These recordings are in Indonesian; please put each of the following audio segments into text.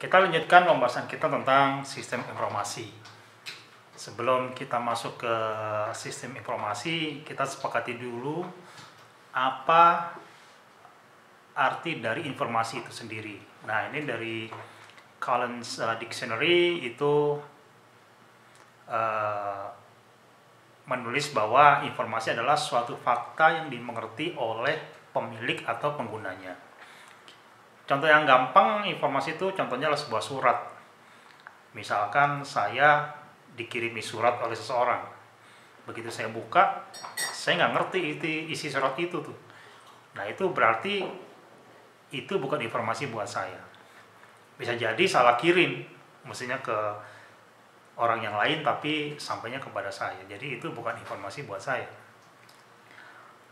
Kita lanjutkan pembahasan kita tentang sistem informasi. Sebelum kita masuk ke sistem informasi, kita sepakati dulu apa arti dari informasi itu sendiri. Nah, ini dari Collins Dictionary itu menulis bahwa informasi adalah suatu fakta yang dimengerti oleh pemilik atau penggunanya. Contoh yang gampang informasi itu contohnya adalah sebuah surat. Misalkan saya dikirimi surat oleh seseorang. Begitu saya buka, saya nggak ngerti isi surat itu tuh. Nah, itu berarti itu bukan informasi buat saya. Bisa jadi salah kirim, mestinya ke orang yang lain tapi sampainya kepada saya. Jadi itu bukan informasi buat saya.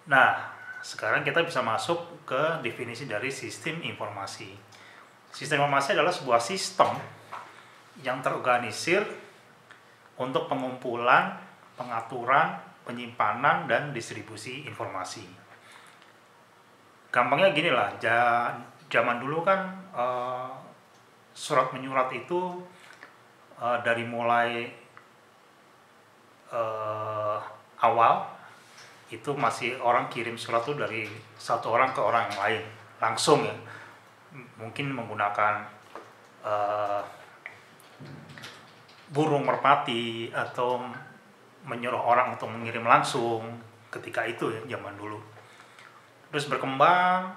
Nah, sekarang kita bisa masuk ke definisi dari sistem informasi. Sistem informasi adalah sebuah sistem yang terorganisir untuk pengumpulan, pengaturan, penyimpanan, dan distribusi informasi. Gampangnya gini lah, zaman dulu kan surat menyurat itu dari mulai awal itu masih orang kirim surat tuh dari satu orang ke orang yang lain langsung ya, mungkin menggunakan burung merpati atau menyuruh orang untuk mengirim langsung ketika itu ya, zaman dulu. Terus berkembang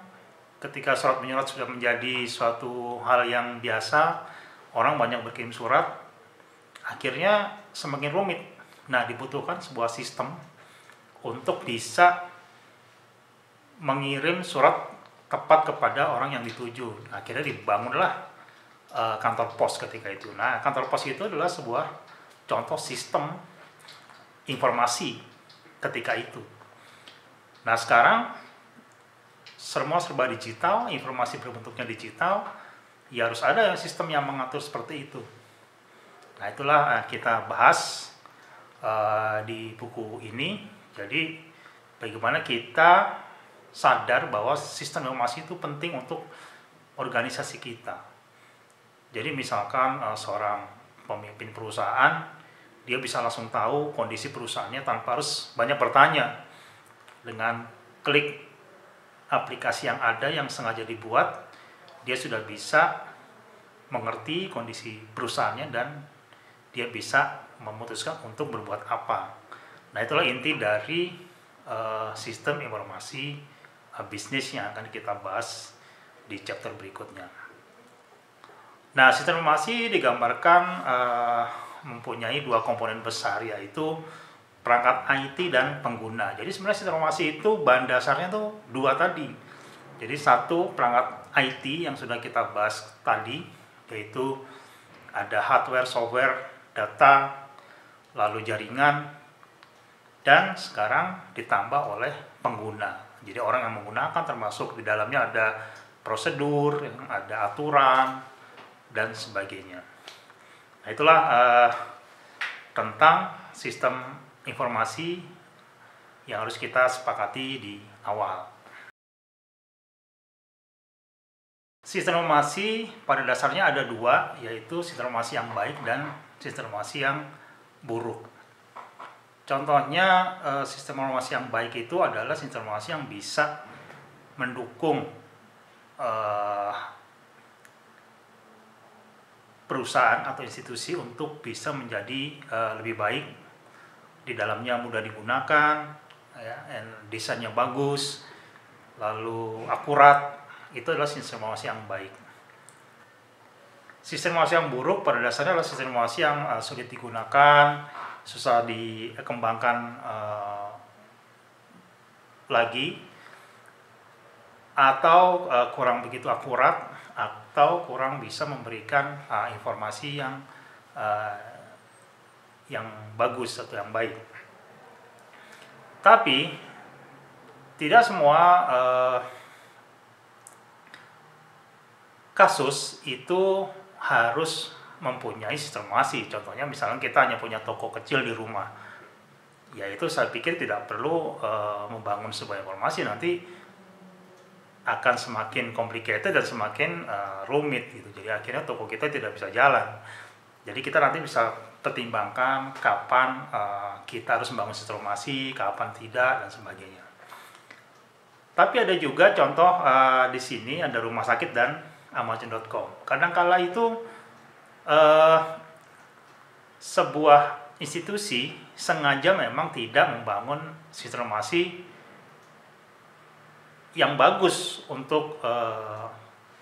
ketika surat menyurat sudah menjadi suatu hal yang biasa, orang banyak berkirim surat, akhirnya semakin rumit. Nah, dibutuhkan sebuah sistem untuk bisa mengirim surat tepat kepada orang yang dituju. Akhirnya dibangunlah kantor pos ketika itu. Nah, kantor pos itu adalah sebuah contoh sistem informasi ketika itu. Nah, sekarang semua serba digital, informasi berbentuknya digital, ya harus ada sistem yang mengatur seperti itu. Nah, itulah kita bahas di buku ini. Jadi bagaimana kita sadar bahwa sistem informasi itu penting untuk organisasi kita. Jadi misalkan seorang pemimpin perusahaan, dia bisa langsung tahu kondisi perusahaannya tanpa harus banyak bertanya. Dengan klik aplikasi yang ada yang sengaja dibuat, dia sudah bisa mengerti kondisi perusahaannya dan dia bisa memutuskan untuk berbuat apa. Nah, itulah inti dari sistem informasi bisnis yang akan kita bahas di chapter berikutnya. Nah, sistem informasi digambarkan mempunyai dua komponen besar, yaitu perangkat IT dan pengguna. Jadi sebenarnya sistem informasi itu bahan dasarnya tuh dua tadi. Jadi satu perangkat IT yang sudah kita bahas tadi, yaitu ada hardware, software, data, lalu jaringan, dan sekarang ditambah oleh pengguna. Jadi orang yang menggunakan termasuk di dalamnya ada prosedur, ada aturan, dan sebagainya. Nah, itulah tentang sistem informasi yang harus kita sepakati di awal. Sistem informasi pada dasarnya ada dua, yaitu sistem informasi yang baik dan sistem informasi yang buruk. Contohnya sistem informasi yang baik itu adalah sistem informasi yang bisa mendukung perusahaan atau institusi untuk bisa menjadi lebih baik. Di dalamnya mudah digunakan, ya, desainnya bagus, lalu akurat. Itu adalah sistem informasi yang baik. Sistem informasi yang buruk pada dasarnya adalah sistem informasi yang sulit digunakan, susah dikembangkan lagi, atau kurang begitu akurat, atau kurang bisa memberikan informasi yang bagus atau yang baik. Tapi tidak semua kasus itu harus mempunyai sistem informasi. Contohnya misalnya kita hanya punya toko kecil di rumah, ya itu saya pikir tidak perlu membangun sebuah informasi. Nanti akan semakin complicated dan semakin rumit gitu. Jadi akhirnya toko kita tidak bisa jalan. Jadi kita nanti bisa pertimbangkan kapan kita harus membangun sistem informasi, kapan tidak, dan sebagainya. Tapi ada juga contoh di sini ada rumah sakit dan Amazon.com. Kadangkala itu sebuah institusi sengaja memang tidak membangun sistem informasi yang bagus untuk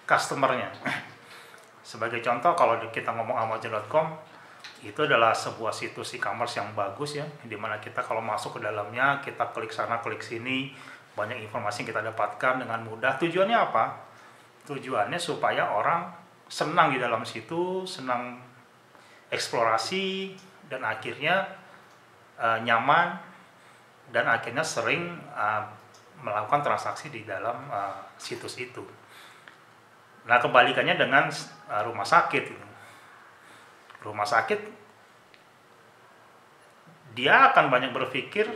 customernya. Sebagai contoh, kalau kita ngomong Amazon.com, itu adalah sebuah situs e-commerce yang bagus ya, dimana kita kalau masuk ke dalamnya, kita klik sana klik sini, banyak informasi yang kita dapatkan dengan mudah. Tujuannya apa? Tujuannya supaya orang senang di dalam situ, senang eksplorasi, dan akhirnya nyaman, dan akhirnya sering melakukan transaksi di dalam situs itu. Nah, kebalikannya dengan rumah sakit. Rumah sakit, dia akan banyak berpikir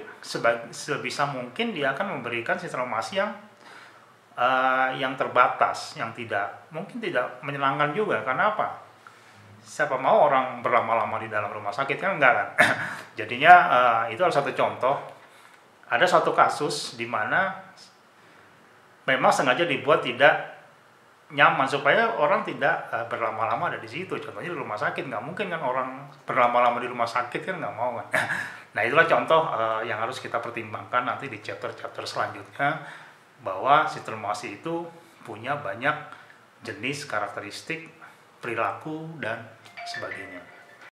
sebisa mungkin dia akan memberikan sistem informasi yang terbatas, yang mungkin tidak menyenangkan juga. Karena apa? Siapa mau orang berlama-lama di dalam rumah sakit, kan enggak kan? Jadinya itu adalah satu contoh. Ada satu kasus di mana memang sengaja dibuat tidak nyaman supaya orang tidak berlama-lama ada di situ. Contohnya di rumah sakit, nggak mungkin kan orang berlama-lama di rumah sakit, kan nggak mau kan. Nah, itulah contoh yang harus kita pertimbangkan nanti di chapter-chapter selanjutnya, bahwa sistem informasi itu punya banyak jenis, karakteristik, perilaku, dan sebagainya.